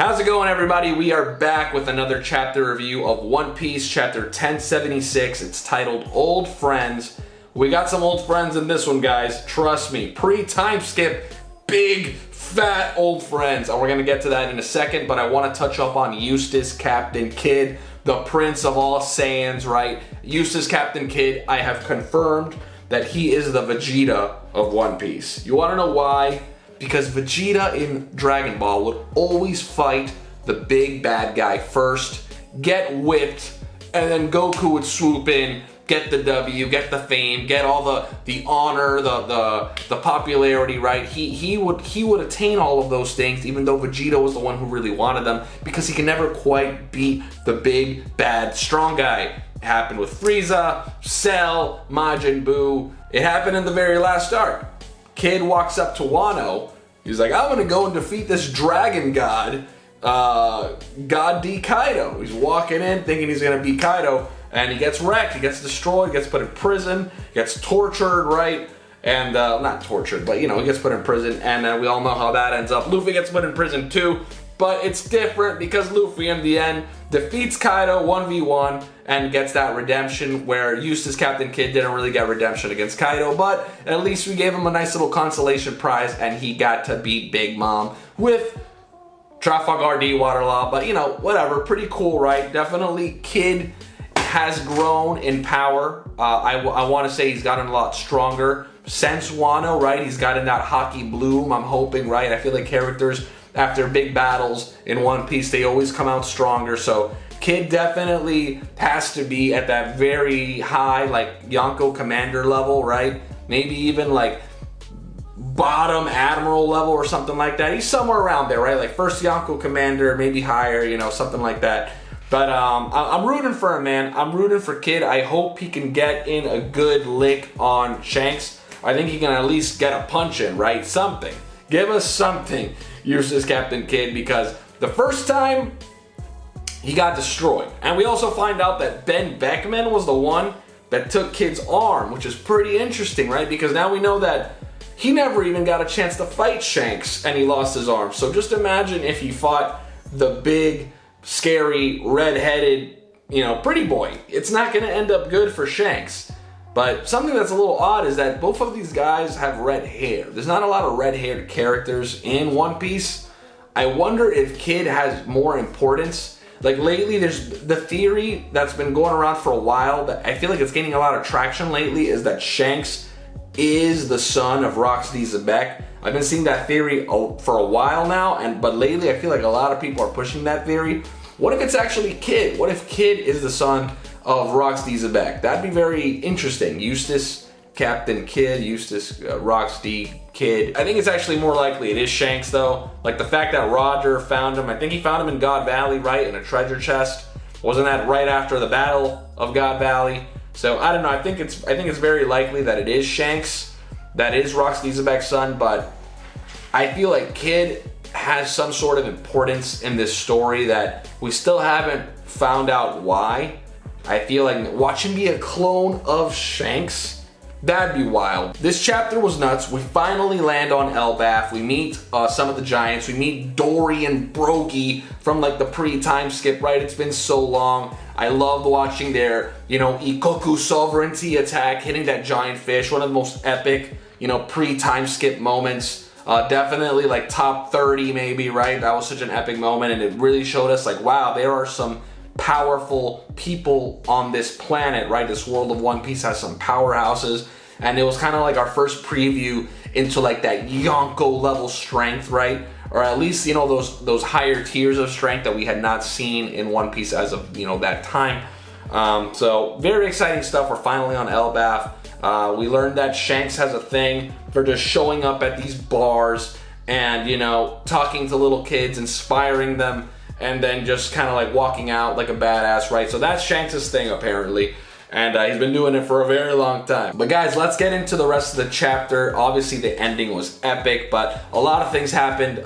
How's it going, everybody? We are back with another chapter review of One Piece, chapter 1076. It's titled Old Friends. We got some old friends in this one, guys. Trust me. Pre-time skip, big, fat old friends. And we're going to get to that in a second, but I want to touch up on Eustass Captain Kid, the prince of all Saiyans, right? Eustass Captain Kid, I have confirmed that he is the VEGETA of One Piece. You want to know why? Because Vegeta in Dragon Ball would always fight the big bad guy first, get whipped, and then Goku would swoop in, get the W, get the fame, get all the honor, the popularity, right? He would attain all of those things, even though Vegeta was the one who really wanted them, because he can never quite beat the big bad strong guy. It happened with Frieza, Cell, Majin Buu. It happened in the very last arc. Kid walks up to Wano. He's like, I'm gonna go and defeat this dragon god, God D Kaido. He's walking in thinking he's gonna beat Kaido, and he gets wrecked, he gets destroyed, gets put in prison, gets tortured, right? And, not tortured, but, you know, he gets put in prison, and we all know how that ends up. Luffy gets put in prison too, but it's different because Luffy, in the end, defeats Kaido 1v1 and gets that redemption, where Eustass Captain Kid didn't really get redemption against Kaido, but at least we gave him a nice little consolation prize, and he got to beat Big Mom with Trafalgar D Waterlaw. But, you know, whatever, pretty cool, right? Definitely Kid has grown in power. I want to say he's gotten a lot stronger since Wano, right? He's gotten that hockey bloom, I'm hoping, right? I feel like characters, after big battles in One Piece, they always come out stronger. So Kid definitely has to be at that very high, like, Yonko Commander level, right? Maybe even like bottom Admiral level or something like that. He's somewhere around there, right? Like first Yonko Commander, maybe higher, you know, something like that. But I'm rooting for him, man. I'm rooting for Kid. I hope he can get in a good lick on Shanks. I think he can at least get a punch in, right? Something. Give us something, Eustass Captain Kid, because the first time he got destroyed. And we also find out that Ben Beckman was the one that took Kid's arm, which is pretty interesting, right? Because now we know that he never even got a chance to fight Shanks and he lost his arm. So just imagine if he fought the big, scary, red-headed, you know, pretty boy. It's not going to end up good for Shanks. But something that's a little odd is that both of these guys have red hair. There's not a lot of red-haired characters in One Piece. I wonder if Kid has more importance. Like lately, there's the theory that's been going around for a while that I feel like it's gaining a lot of traction lately, is that Shanks is the son of Roxy Zebek. I've been seeing that theory for a while now, but lately I feel like a lot of people are pushing that theory. What if it's actually Kid? What if Kid is the son of Roxy Zebek? That'd be very interesting. Eustass Captain Kid, Eustass Roxy Kid. I think it's actually more likely it is Shanks, though. Like the fact that Roger found him, I think he found him in God Valley, right? In a treasure chest. Wasn't that right after the Battle of God Valley? So I don't know. I think it's very likely that it is Shanks, that is Roxy Zebek's son. But I feel like Kid has some sort of importance in this story that we still haven't found out why. I feel like watch him be a clone of Shanks, that'd be wild. This chapter was nuts. We finally land on Elbaf. We meet some of the giants. We meet Dory and Broggy from like the pre-time skip, right? It's been so long. I loved watching their, you know, Ikoku sovereignty attack, hitting that giant fish. One of the most epic, you know, pre-time skip moments. Definitely like top 30 maybe, right? That was such an epic moment, and it really showed us like, wow, there are some powerful people on this planet, right? This world of One Piece has some powerhouses, and it was kind of like our first preview into like that Yonko level strength, right? Or at least, you know, those higher tiers of strength that we had not seen in One Piece as of, you know, that time. So very exciting stuff. We're finally on Elbaf. We learned that Shanks has a thing for just showing up at these bars and, you know, talking to little kids, inspiring them, and then just kind of like walking out like a badass, right? So that's Shanks' thing, apparently. And he's been doing it for a very long time. But guys, let's get into the rest of the chapter. Obviously, the ending was epic, but a lot of things happened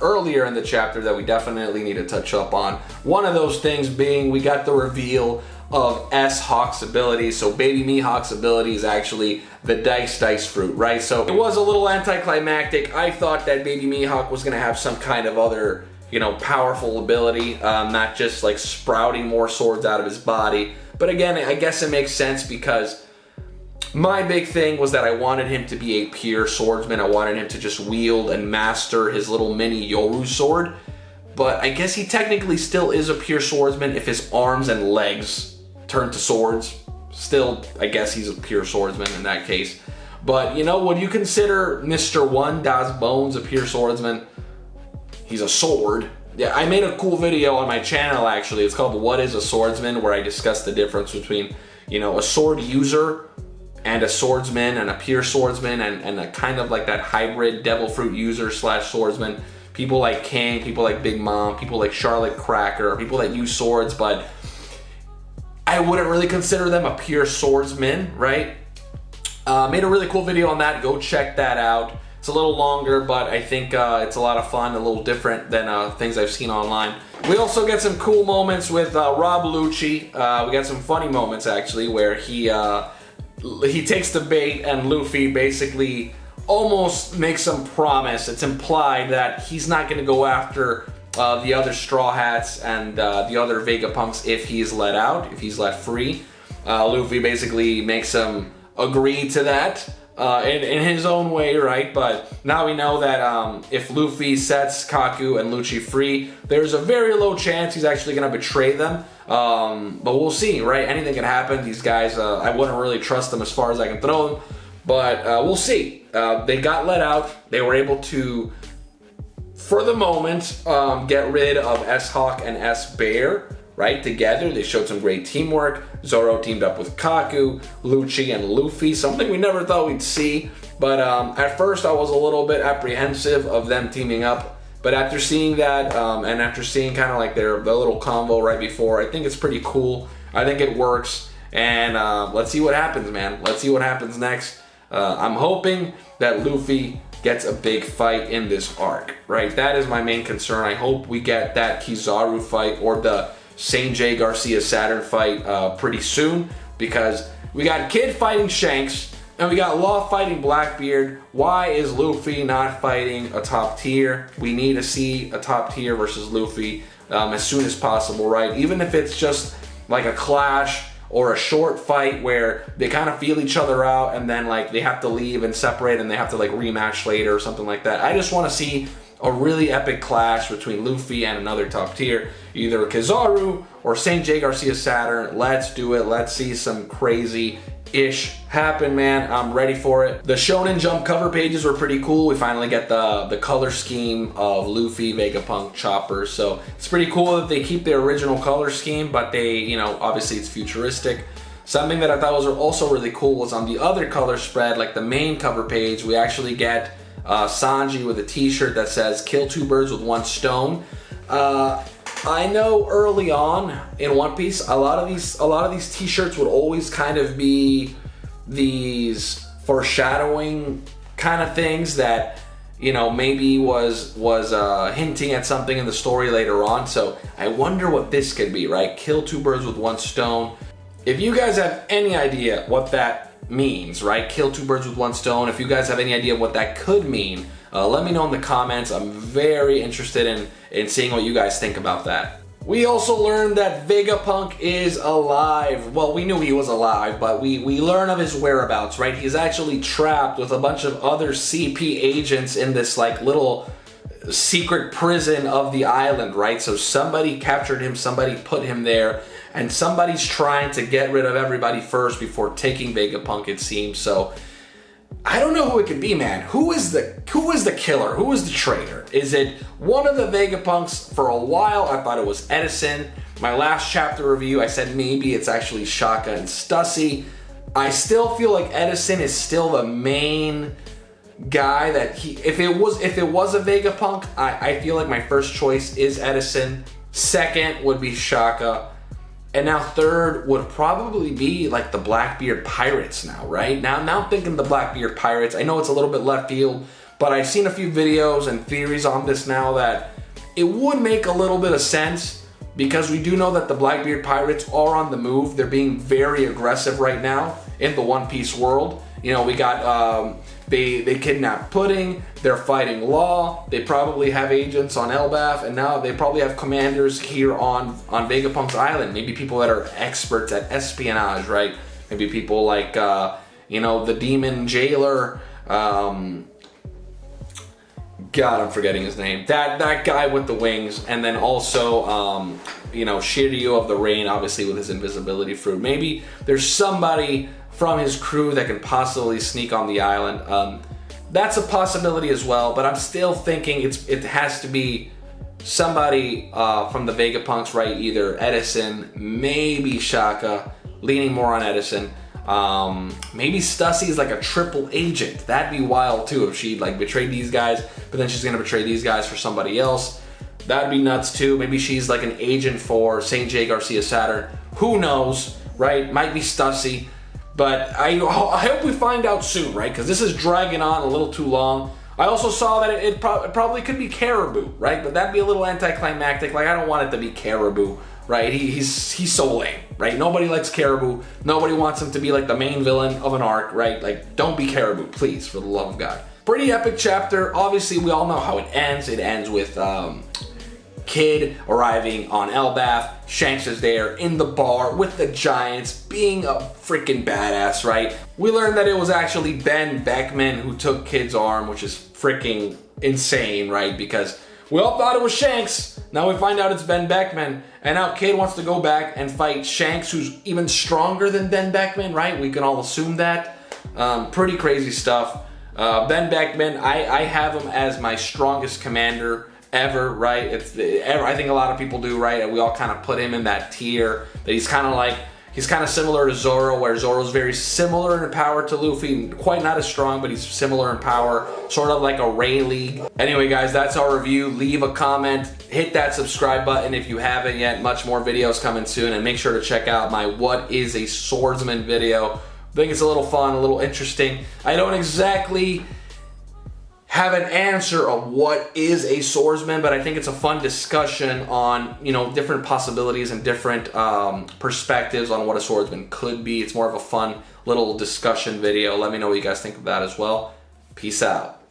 earlier in the chapter that we definitely need to touch up on. One of those things being we got the reveal of S-Hawk's ability. So Baby Mihawk's ability is actually the Dice fruit, right? So it was a little anticlimactic. I thought that Baby Mihawk was going to have some kind of other you know, powerful ability, not just like sprouting more swords out of his body. But again, I guess it makes sense because my big thing was that I wanted him to be a pure swordsman. I wanted him to just wield and master his little mini Yoru sword. But I guess he technically still is a pure swordsman if his arms and legs turn to swords. Still, I guess he's a pure swordsman in that case. But, you know, would you consider Mr. One, Das Bones, a pure swordsman? He's a sword. Yeah, I made a cool video on my channel, actually. It's called What is a Swordsman, where I discuss the difference between, you know, a sword user and a swordsman and a pure swordsman and a kind of like that hybrid devil fruit user slash swordsman. People like King, people like Big Mom, people like Charlotte Cracker, people that use swords, but I wouldn't really consider them a pure swordsman, right? Made a really cool video on that. Go check that out. It's a little longer, but I think it's a lot of fun, a little different than things I've seen online. We also get some cool moments with Rob Lucci. We got some funny moments, actually, where he takes the bait and Luffy basically almost makes some promise. It's implied that he's not going to go after the other Straw Hats and the other Vegapunks if he's let out, if he's let free. Luffy basically makes him agree to that in his own way, right? But now we know that if Luffy sets Kaku and Lucci free, there's a very low chance he's actually going to betray them. But we'll see, right? Anything can happen. These guys, I wouldn't really trust them as far as I can throw them. But we'll see. They got let out. They were able to, for the moment, get rid of S-Hawk and S-Bear, right? Together, they showed some great teamwork. Zoro teamed up with Kaku, Lucci, and Luffy, something we never thought we'd see. But at first, I was a little bit apprehensive of them teaming up. But after seeing that, and after seeing kind of like their little convo right before, I think it's pretty cool. I think it works. And let's see what happens, man. Let's see what happens next. I'm hoping that Luffy gets a big fight in this arc, right? That is my main concern. I hope we get that Kizaru fight or the St. J. Garcia Saturn fight pretty soon, because we got Kid fighting Shanks and we got Law fighting Blackbeard. Why is Luffy not fighting a top tier? We need to see a top tier versus Luffy as soon as possible, right? Even if it's just like a clash or a short fight where they kind of feel each other out and then like they have to leave and separate and they have to like rematch later or something like that. I just want to see a really epic clash between Luffy and another top tier, either Kizaru or St. J. Garcia Saturn. Let's do it. Let's see some crazy-ish happen, man. I'm ready for it. The Shonen Jump cover pages were pretty cool. We finally get the color scheme of Luffy, Vegapunk, Chopper. So it's pretty cool that they keep their original color scheme, but they, you know, obviously it's futuristic. Something that I thought was also really cool was on the other color spread, like the main cover page, we actually get Sanji with a t-shirt that says "Kill two birds with one stone." I know early on in One Piece, a lot of these t-shirts would always kind of be these foreshadowing kind of things that, you know, maybe was hinting at something in the story later on. So I wonder what this could be, right? Kill two birds with one stone. If you guys have any idea what that means, right? Kill two birds with one stone. If you guys have any idea what that could mean, let me know in the comments. I'm very interested in seeing what you guys think about that. We also learned that Vegapunk is alive. Well, we knew he was alive, but we learn of his whereabouts, right? He's actually trapped with a bunch of other CP agents in this like little secret prison of the island, right? So somebody captured him, somebody put him there, and somebody's trying to get rid of everybody first before taking Vegapunk, it seems. So I don't know who it could be, man. Who is the killer? Who is the traitor? Is it one of the Vegapunks? For a while, I thought it was Edison. My last chapter review, I said maybe it's actually Shaka and Stussy. I still feel like Edison is still the main guy that if it was a Vegapunk, I feel like my first choice is Edison. Second would be Shaka. And now third would probably be like the Blackbeard Pirates now, right? Now I'm thinking the Blackbeard Pirates. I know it's a little bit left field, but I've seen a few videos and theories on this now that it would make a little bit of sense, because we do know that the Blackbeard Pirates are on the move. They're being very aggressive right now in the One Piece world. You know, we got they kidnapped Pudding. They're fighting Law. They probably have agents on Elbaf, and now they probably have commanders here on Vegapunk's island. Maybe people that are experts at espionage, right? Maybe people like you know, the demon jailer. God, I'm forgetting his name. That guy with the wings, and then also you know, Shiryu of the Rain, obviously with his invisibility fruit. Maybe there's somebody from his crew that can possibly sneak on the island. That's a possibility as well, but I'm still thinking it has to be somebody from the Vegapunks, right? Either Edison, maybe Shaka, leaning more on Edison. Maybe Stussy is like a triple agent. That'd be wild too if she like betrayed these guys, but then she's gonna betray these guys for somebody else. That'd be nuts too. Maybe she's like an agent for St. J. Garcia Saturn. Who knows, right? Might be Stussy. But I hope we find out soon, right? Because this is dragging on a little too long. I also saw that it probably could be Caribou, right? But that'd be a little anticlimactic. Like, I don't want it to be Caribou, right? He's so lame, right? Nobody likes Caribou. Nobody wants him to be like the main villain of an arc, right? Like, don't be Caribou, please, for the love of God. Pretty epic chapter. Obviously, we all know how it ends. It ends with Kid arriving on Elbaf. Shanks is there in the bar with the Giants, being a freaking badass, right? We learned that it was actually Ben Beckman who took Kid's arm, which is freaking insane, right? Because we all thought it was Shanks. Now we find out it's Ben Beckman. And now Kid wants to go back and fight Shanks, who's even stronger than Ben Beckman, right? We can all assume that. Pretty crazy stuff. Ben Beckman, I have him as my strongest commander ever, right? I think a lot of people do, right? And we all kind of put him in that tier that he's kind of similar to Zoro, where Zoro's very similar in power to Luffy, quite not as strong, but he's similar in power, sort of like a Ray League. Anyway, guys, that's our review. Leave a comment, hit that subscribe button if you haven't yet. Much more videos coming soon, and make sure to check out my What is a Swordsman video. I think it's a little fun, a little interesting. I don't exactly have an answer of what is a swordsman, but I think it's a fun discussion on, you know, different possibilities and different perspectives on what a swordsman could be. It's more of a fun little discussion video. Let me know what you guys think of that as well. Peace out.